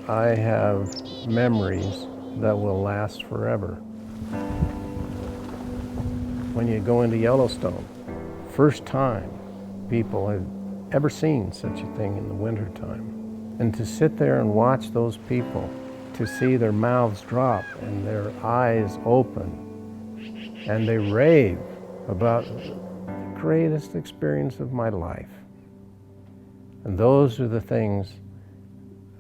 I have memories that will last forever. When you go into Yellowstone, first time people have ever seen such a thing in the wintertime. And to sit there and watch those people, to see their mouths drop and their eyes open, and they rave about the greatest experience of my life. And those are the things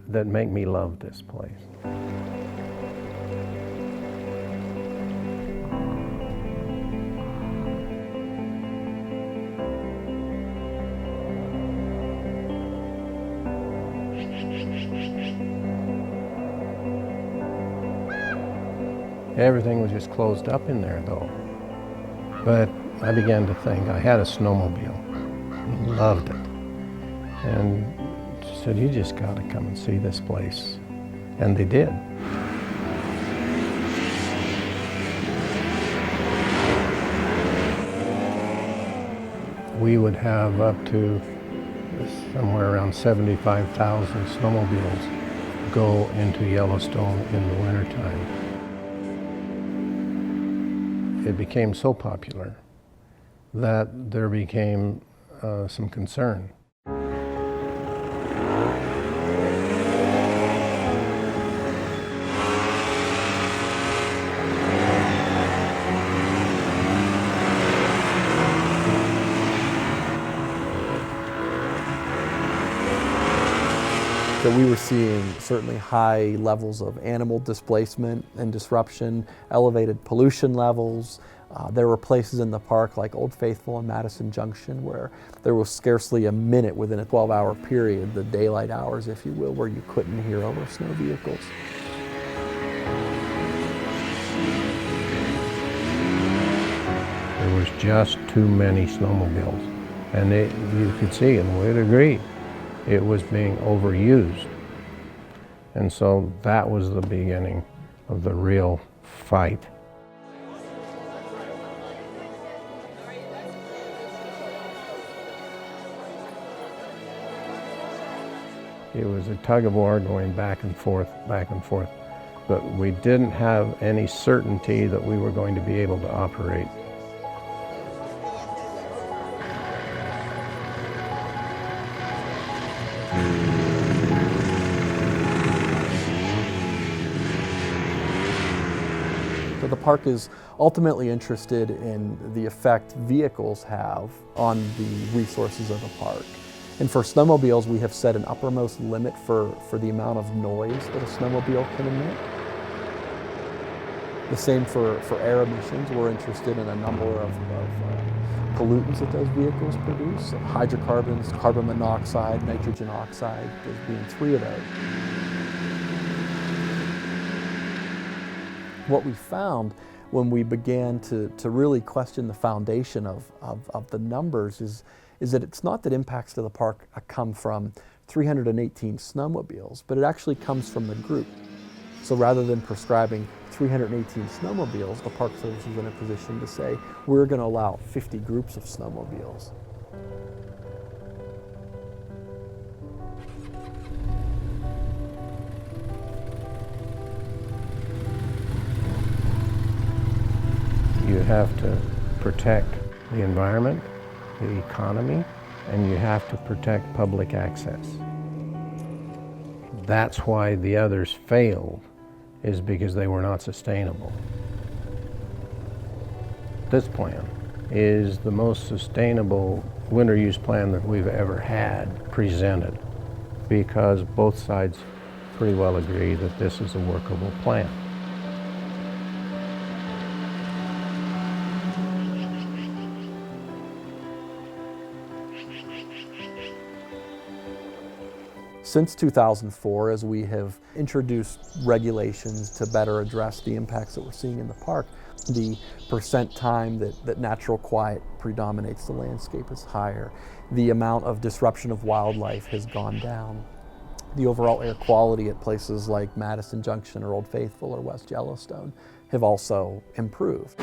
that make me love this place. Everything was just closed up in there though. But I began to think, I had a snowmobile, loved it. And she said, you just gotta come and see this place. And they did. We would have up to somewhere around 75,000 snowmobiles go into Yellowstone in the wintertime. It became so popular that there became some concern. So we were seeing certainly high levels of animal displacement and disruption, elevated pollution levels. There were places in the park like Old Faithful and Madison Junction where there was scarcely a minute within a 12-hour period, the daylight hours, if you will, where you couldn't hear over snow vehicles. There was just too many snowmobiles. And you could see, and we'd agree, it was being overused. And so that was the beginning of the real fight. It was a tug of war going back and forth, but we didn't have any certainty that we were going to be able to operate. So the park is ultimately interested in the effect vehicles have on the resources of the park. And for snowmobiles, we have set an uppermost limit for the amount of noise that a snowmobile can emit. The same for air emissions. We're interested in a number of pollutants that those vehicles produce. Hydrocarbons, carbon monoxide, nitrogen oxide, those being three of those. What we found when we began to really question the foundation of the numbers is that it's not that impacts to the park come from 318 snowmobiles, but it actually comes from the group. So rather than prescribing 318 snowmobiles, the Park Service is in a position to say, we're going to allow 50 groups of snowmobiles. You have to protect the environment, the economy, and you have to protect public access. That's why the others failed, is because they were not sustainable. This plan is the most sustainable winter use plan that we've ever had presented, because both sides pretty well agree that this is a workable plan. Since 2004, as we have introduced regulations to better address the impacts that we're seeing in the park, the percent time that natural quiet predominates the landscape is higher. The amount of disruption of wildlife has gone down. The overall air quality at places like Madison Junction or Old Faithful or West Yellowstone have also improved.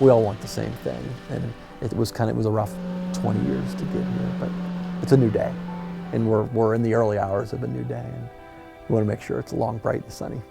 we all want the same thing. And it was a rough 20 years to get here, but it's a new day. And we're in the early hours of a new day, and we want to make sure it's long, bright, and sunny.